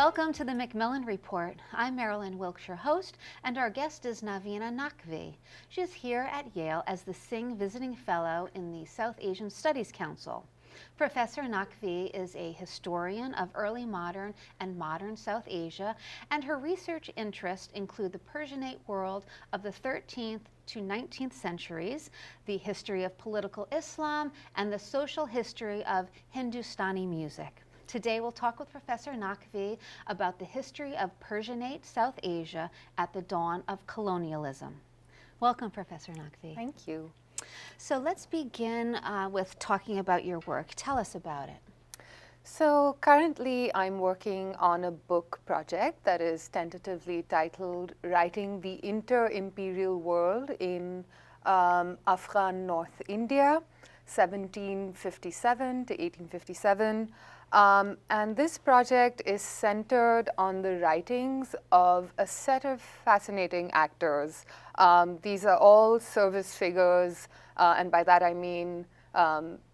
Welcome to the Macmillan Report. I'm Marilyn Wilkshire, host, and our guest is Naveena Naqvi. She's here at Yale as the Singh Visiting Fellow in the South Asian Studies Council. Professor Naqvi is a historian of early modern and modern South Asia, and her research interests include the Persianate world of the 13th to 19th centuries, the history of political Islam, and the social history of Hindustani music. Today we'll talk with Professor Naqvi about the history of Persianate South Asia at the dawn of colonialism. Welcome, Professor Naqvi. Thank you. So let's begin with talking about your work. Tell us about it. So currently I'm working on a book project that is tentatively titled Writing the Inter-Imperial World in Afghan North India, 1757 to 1857. And this project is centered on the writings of a set of fascinating actors. These are all service figures, and by that I mean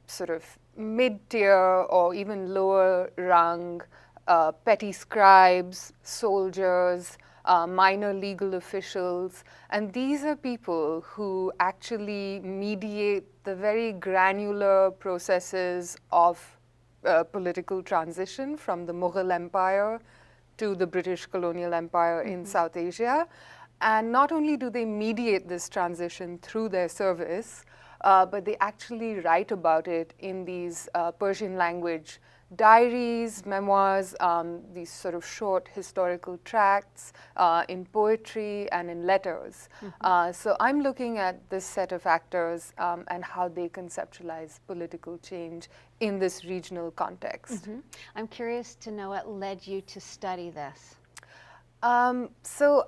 sort of mid-tier or even lower rung petty scribes, soldiers, minor legal officials, and these are people who actually mediate the very granular processes of political transition from the Mughal Empire to the British colonial empire in South Asia. And not only do they mediate this transition through their service, but they actually write about it in these Persian language diaries, memoirs, these sort of short historical tracts, in poetry and in letters. So I'm looking at this set of actors and how they conceptualize political change in this regional context. I'm curious to know what led you to study this. So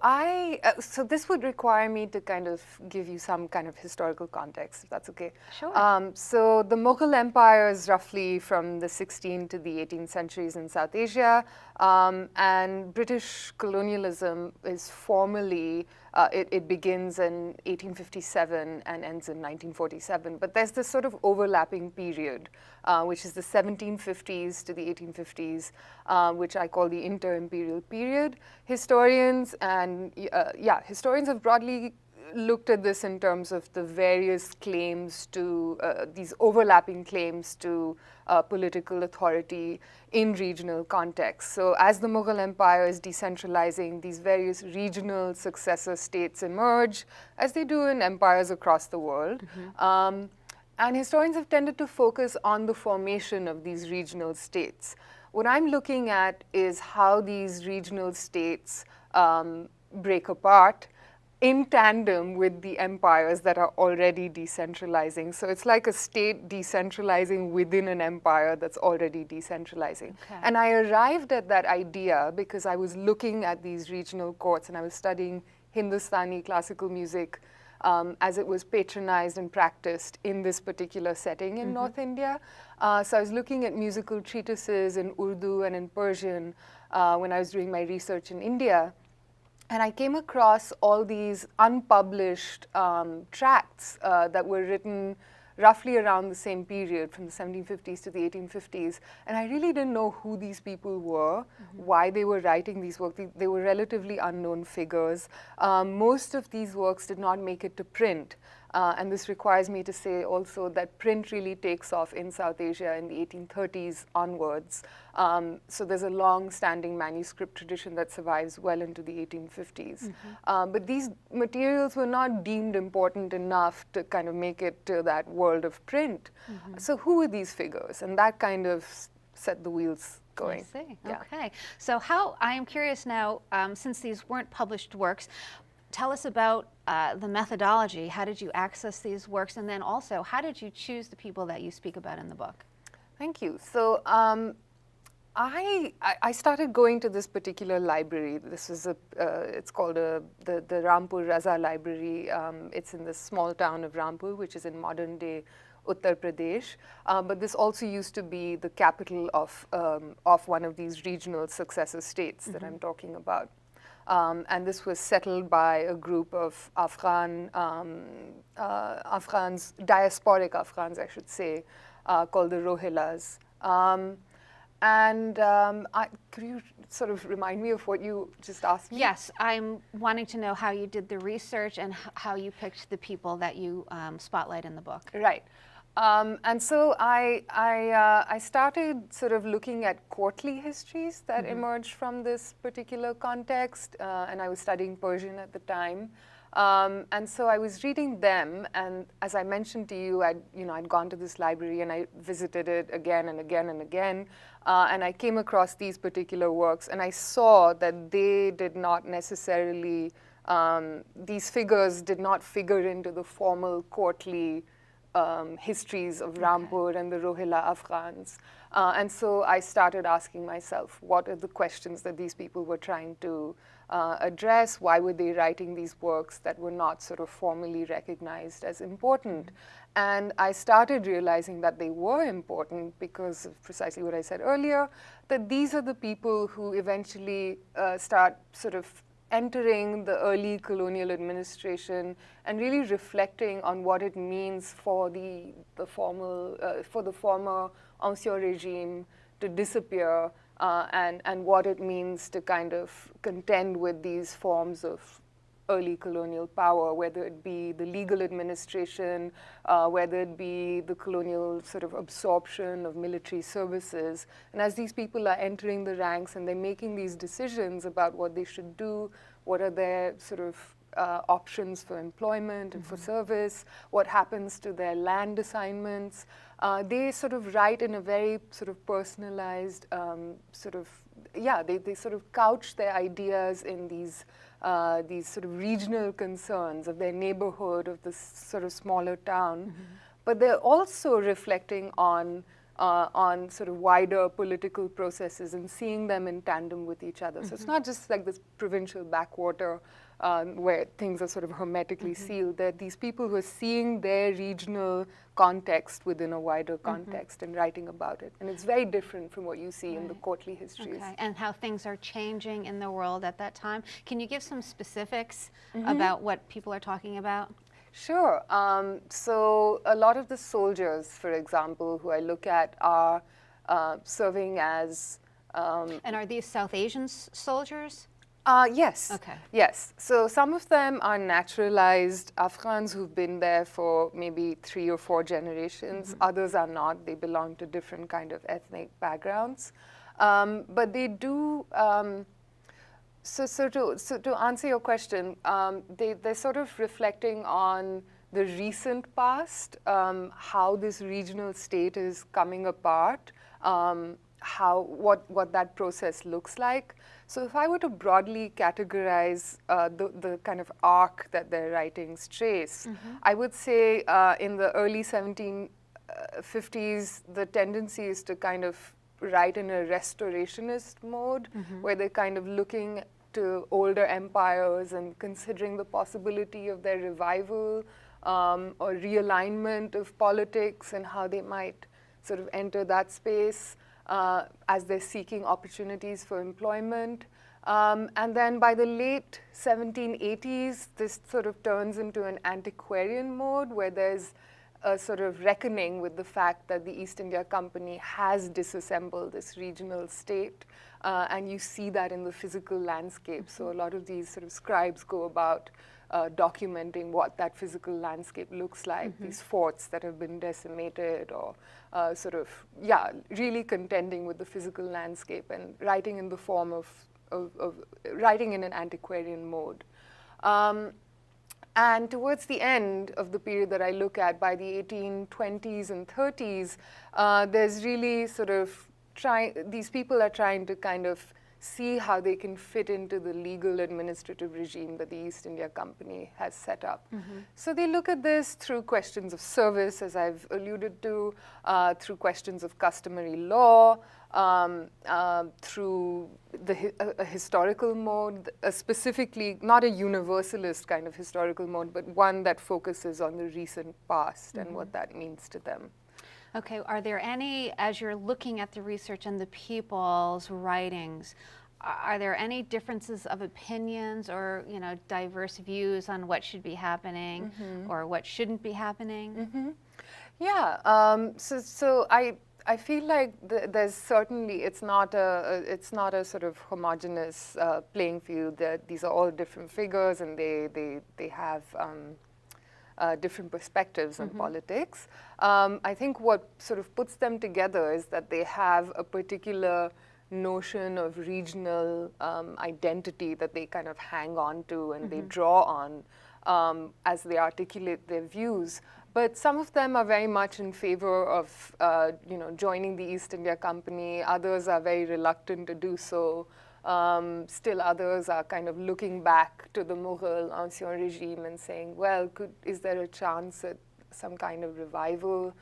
this would require me to kind of give you some kind of historical context, if that's okay. Sure. So the Mughal Empire is roughly from the 16th to the 18th centuries in South Asia, and British colonialism is formally, it begins in 1857 and ends in 1947. But there's this sort of overlapping period, which is the 1750s to the 1850s, which I call the inter-imperial period. Historians and historians have broadly looked at this in terms of the various claims to these overlapping claims to political authority in regional contexts. So as the Mughal Empire is decentralizing, these various regional successor states emerge, as they do in empires across the world. And historians have tended to focus on the formation of these regional states. What I'm looking at is how these regional states break apart in tandem with the empires that are already decentralizing. So it's like a state decentralizing within an empire that's already decentralizing. Okay. And I arrived at that idea because I was looking at these regional courts and I was studying Hindustani classical music as it was patronized and practiced in this particular setting in North India. So I was looking at musical treatises in Urdu and in Persian when I was doing my research in India. And I came across all these unpublished tracts that were written roughly around the same period, from the 1750s to the 1850s. And I really didn't know who these people were, why they were writing these works. They were relatively unknown figures. Most of these works did not make it to print. And this requires me to say also that print really takes off in South Asia in the 1830s onwards. So there's a long-standing manuscript tradition that survives well into the 1850s. But these materials were not deemed important enough to kind of make it to that world of print. So who were these figures? And that kind of set the wheels going. I see. Yeah. Okay. So I am curious now, since these weren't published works, tell us about the methodology. How did you access these works? And then also, how did you choose the people that you speak about in the book? Thank you. So I started going to this particular library. This is it's called the Rampur Raza Library. It's in the small town of Rampur, which is in modern day Uttar Pradesh. But this also used to be the capital of one of these regional successor states that I'm talking about. And this was settled by a group of Afghans, diasporic Afghans, I should say, called the Rohillas. Could you sort of remind me of what you just asked me? Yes, I'm wanting to know how you did the research and how you picked the people that you spotlight in the book. Right. And so I started sort of looking at courtly histories that emerged from this particular context, and I was studying Persian at the time. And so I was reading them, and as I mentioned to you, I'd gone to this library and I visited it again and again and again, and I came across these particular works, and I saw that they did not necessarily, these figures did not figure into the formal courtly histories of Rampur and the Rohilla Afghans. And so I started asking myself, what are the questions that these people were trying to address? Why were they writing these works that were not sort of formally recognized as important? And I started realizing that they were important because of precisely what I said earlier, that these are the people who eventually start sort of entering the early colonial administration and really reflecting on what it means for the former ancien regime to disappear, and what it means to kind of contend with these forms of early colonial power, whether it be the legal administration, whether it be the colonial sort of absorption of military services. And as these people are entering the ranks and they're making these decisions about what they should do, what are their sort of options for employment and for service, what happens to their land assignments, they sort of write in a very sort of personalized they sort of couch their ideas in these sort of regional concerns of their neighborhood, of this sort of smaller town. But they're also reflecting on sort of wider political processes and seeing them in tandem with each other. So it's not just like this provincial backwater where things are sort of hermetically sealed. There are these people who are seeing their regional context within a wider context and writing about it. And it's very different from what you see in the courtly histories. Okay. And how things are changing in the world at that time. Can you give some specifics about what people are talking about? Sure. So a lot of the soldiers, for example, who I look at are serving as... and are these South Asian soldiers? Yes. Okay. Yes. So some of them are naturalized Afghans who've been there for maybe 3 or 4 generations. Others are not. They belong to different kind of ethnic backgrounds. But they do... So to answer your question, they're sort of reflecting on the recent past, how this regional state is coming apart, what that process looks like. So if I were to broadly categorize the kind of arc that their writings trace, I would say in the early 1750s, the tendency is to kind of write in a restorationist mode, where they're kind of looking to older empires and considering the possibility of their revival or realignment of politics and how they might sort of enter that space as they're seeking opportunities for employment. And then by the late 1780s, this sort of turns into an antiquarian mode where there's a sort of reckoning with the fact that the East India Company has disassembled this regional state, and you see that in the physical landscape. So a lot of these sort of scribes go about documenting what that physical landscape looks like, these forts that have been decimated, or really contending with the physical landscape and writing in the form of writing in an antiquarian mode. And towards the end of the period that I look at, by the 1820s and 30s, there's really sort of these people are trying to kind of see how they can fit into the legal administrative regime that the East India Company has set up. So they look at this through questions of service, as I've alluded to, through questions of customary law, through a historical mode, specifically not a universalist kind of historical mode, but one that focuses on the recent past and what that means to them. Okay, are there any, as you're looking at the research and the people's writings, are there any differences of opinions or, diverse views on what should be happening or what shouldn't be happening? Yeah, so I feel like there's certainly, it's not a sort of homogeneous playing field. These are all different figures, and they have different perspectives on politics. I think what sort of puts them together is that they have a particular notion of regional identity that they kind of hang on to and they draw on as they articulate their views. But some of them are very much in favor of joining the East India Company. Others are very reluctant to do so. Still others are kind of looking back to the Mughal ancien regime and saying, well, is there a chance at some kind of revival?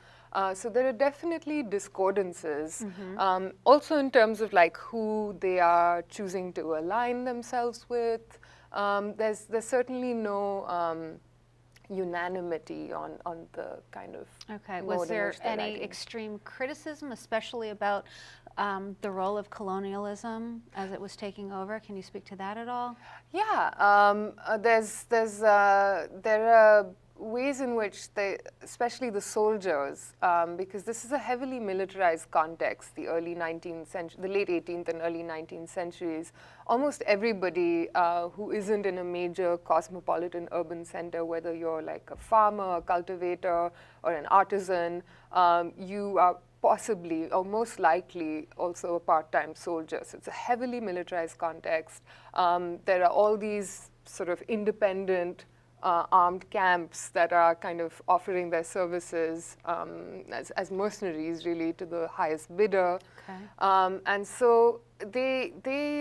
So there are definitely discordances. Also in terms of like who they are choosing to align themselves with. There's certainly no unanimity on the kind of Okay. mode Was in there which they're any writing. extreme criticism, especially about the role of colonialism as it was taking over? Can you speak to that at all? Yeah, there are ways in which especially the soldiers, because this is a heavily militarized context, the early 19th century, the late 18th and early 19th centuries. Almost everybody who isn't in a major cosmopolitan urban center, whether you're like a farmer, a cultivator, or an artisan, you are possibly or most likely also a part-time soldier. So it's a heavily militarized context. There are all these sort of independent armed camps that are kind of offering their services as mercenaries really to the highest bidder. Okay. And so there's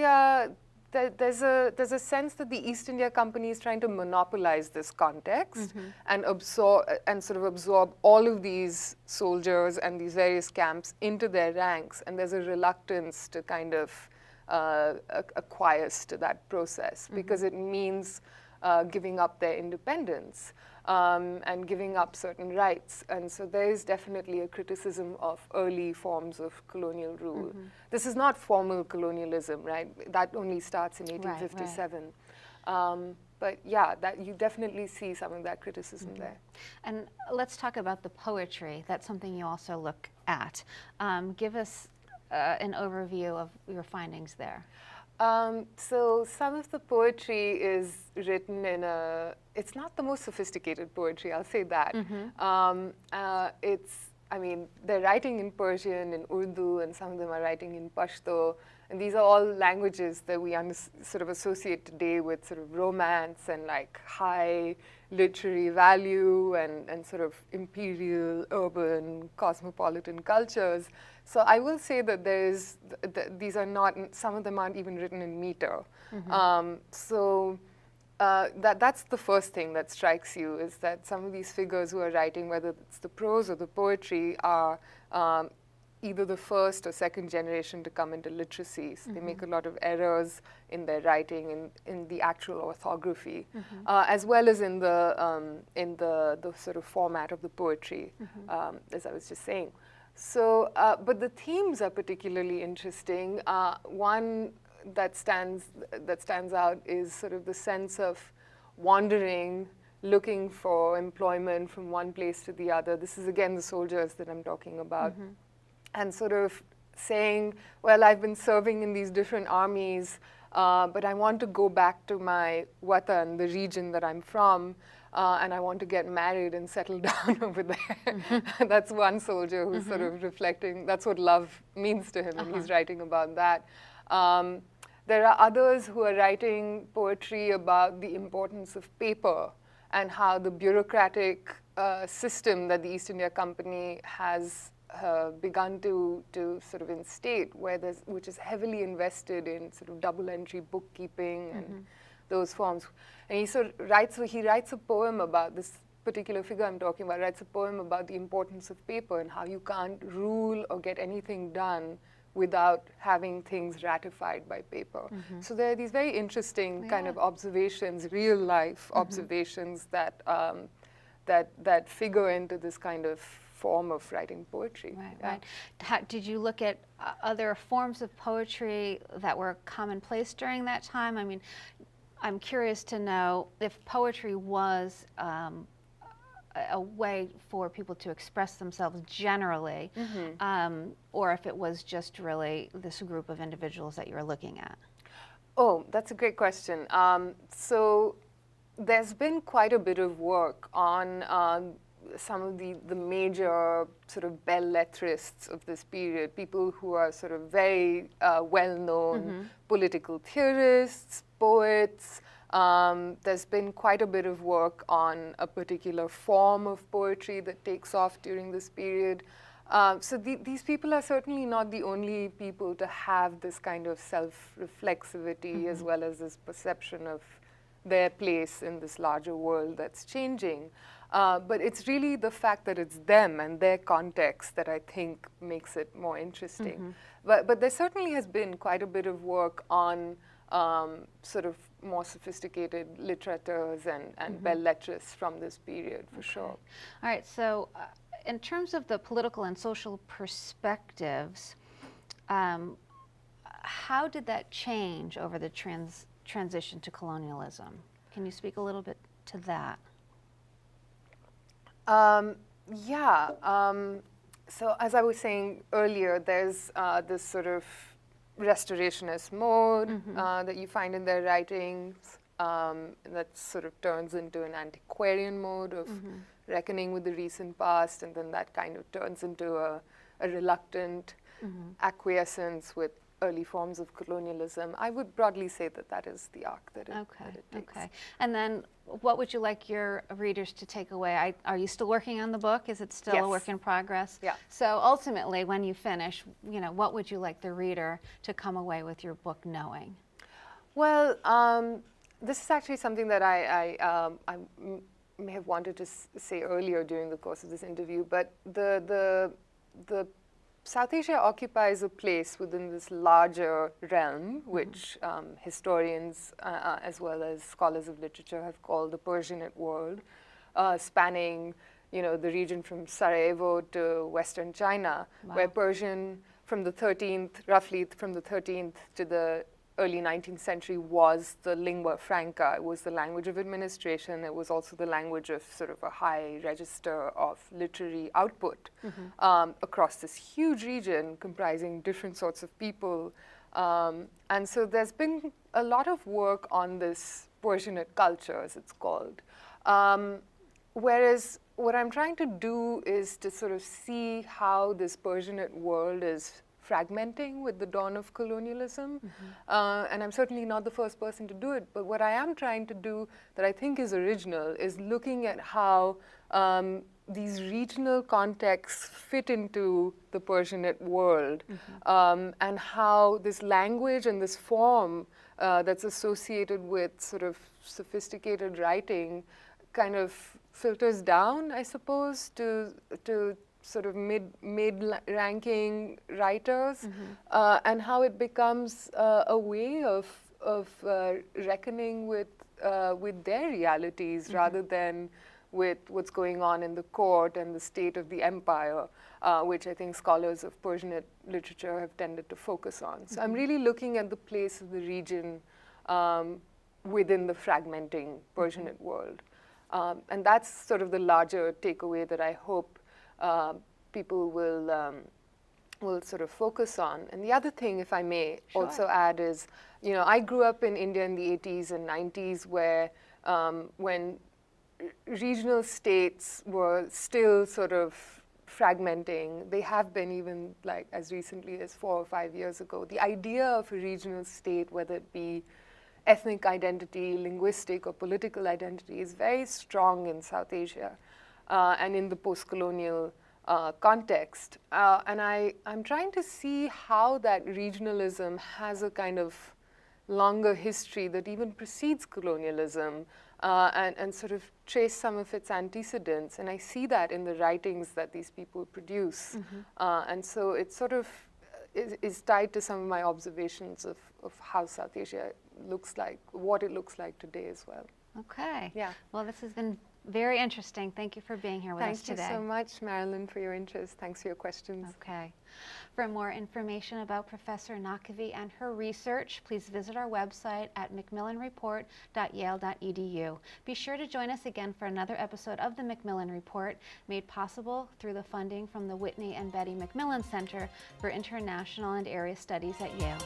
a sense that the East India Company is trying to monopolize this context and sort of absorb all of these soldiers and these various camps into their ranks, and there's a reluctance to kind of acquiesce to that process because it means giving up their independence and giving up certain rights. And so there is definitely a criticism of early forms of colonial rule. This is not formal colonialism, right? That only starts in 1857. Right. But yeah, that you definitely see some of that criticism there. And let's talk about the poetry. That's something you also look at. Give us an overview of your findings there. So some of the poetry is written it's not the most sophisticated poetry, I'll say that. I mean, they're writing in Persian, in Urdu, and some of them are writing in Pashto. And these are all languages that we sort of associate today with sort of romance and like high literary value and sort of imperial, urban, cosmopolitan cultures. So I will say that these are not, some of them aren't even written in meter. That's the first thing that strikes you, is that some of these figures who are writing, whether it's the prose or the poetry, are either the first or second generation to come into literacy. So they make a lot of errors in their writing, in the actual orthography, as well as in the sort of format of the poetry, as I was just saying. So, but the themes are particularly interesting. One that stands out is sort of the sense of wandering, looking for employment from one place to the other. This is again the soldiers that I'm talking about. And sort of saying, well, I've been serving in these different armies, but I want to go back to my watan, the region that I'm from, and I want to get married and settle down over there. That's one soldier who's sort of reflecting, that's what love means to him, and he's writing about that. There are others who are writing poetry about the importance of paper and how the bureaucratic system that the East India Company has begun to sort of instate, which is heavily invested in sort of double entry bookkeeping and those forms. And he writes a poem about this particular figure I'm talking about, writes a poem about the importance of paper and how you can't rule or get anything done without having things ratified by paper. So there are these very interesting kind of observations, real life observations that that figure into this kind of form of writing poetry. Right. Did you look at other forms of poetry that were commonplace during that time? I mean, I'm curious to know if poetry was a way for people to express themselves generally, or if it was just really this group of individuals that you're looking at. Oh, that's a great question. So there's been quite a bit of work on some of the major sort of belles lettrists of this period, people who are sort of very well-known political theorists, poets. There's been quite a bit of work on a particular form of poetry that takes off during this period. So these people are certainly not the only people to have this kind of self-reflexivity as well as this perception of their place in this larger world that's changing. But it's really the fact that it's them and their context that I think makes it more interesting. But there certainly has been quite a bit of work on sort of more sophisticated literateurs and belles lettres from this period, for sure. All right, so in terms of the political and social perspectives, how did that change over the transition to colonialism? Can you speak a little bit to that? So as I was saying earlier, there's this sort of restorationist mode that you find in their writings that sort of turns into an antiquarian mode of reckoning with the recent past, and then that kind of turns into a reluctant acquiescence with early forms of colonialism. I would broadly say that that is the arc that it takes. Okay. And then what would you like your readers to take away? Are you still working on the book? Is it still a work in progress? Yeah. So ultimately, when you finish, what would you like the reader to come away with your book knowing? Well, this is actually something that I may have wanted to say earlier during the course of this interview, but the South Asia occupies a place within this larger realm, which historians as well as scholars of literature have called the Persianate world, spanning the region from Sarajevo to Western China, where Persian from the 13th, roughly from the 13th to the early 19th century was the lingua franca. It was the language of administration. It was also the language of sort of a high register of literary output across this huge region comprising different sorts of people. And so there's been a lot of work on this Persianate culture, as it's called. Whereas what I'm trying to do is to sort of see how this Persianate world is fragmenting with the dawn of colonialism. And I'm certainly not the first person to do it, but what I am trying to do that I think is original is looking at how these regional contexts fit into the Persianate world, and how this language and this form that's associated with sort of sophisticated writing kind of filters down, I suppose, to sort of mid-ranking writers, and how it becomes a way of reckoning with their realities rather than with what's going on in the court and the state of the empire, which I think scholars of Persianate literature have tended to focus on. So I'm really looking at the place of the region within the fragmenting Persianate world. And that's sort of the larger takeaway that I hope people will sort of focus on. And the other thing, if I may also add, is, I grew up in India in the 80s and 90s where when regional states were still sort of fragmenting, they have been even like as recently as 4 or 5 years ago. The idea of a regional state, whether it be ethnic identity, linguistic or political identity, is very strong in South Asia and in the post-colonial context. And I'm trying to see how that regionalism has a kind of longer history that even precedes colonialism, and sort of trace some of its antecedents. And I see that in the writings that these people produce. And so it sort of is tied to some of my observations of how South Asia looks like, what it looks like today as well. Okay. Yeah. Well, this has been Very interesting. Thank you for being here with us today. Thank you so much, Marilyn, for your interest. Thanks for your questions. Okay. For more information about Professor Naqvi and her research, please visit our website at macmillanreport.yale.edu. Be sure to join us again for another episode of the Macmillan Report, made possible through the funding from the Whitney and Betty Macmillan Center for International and Area Studies at Yale.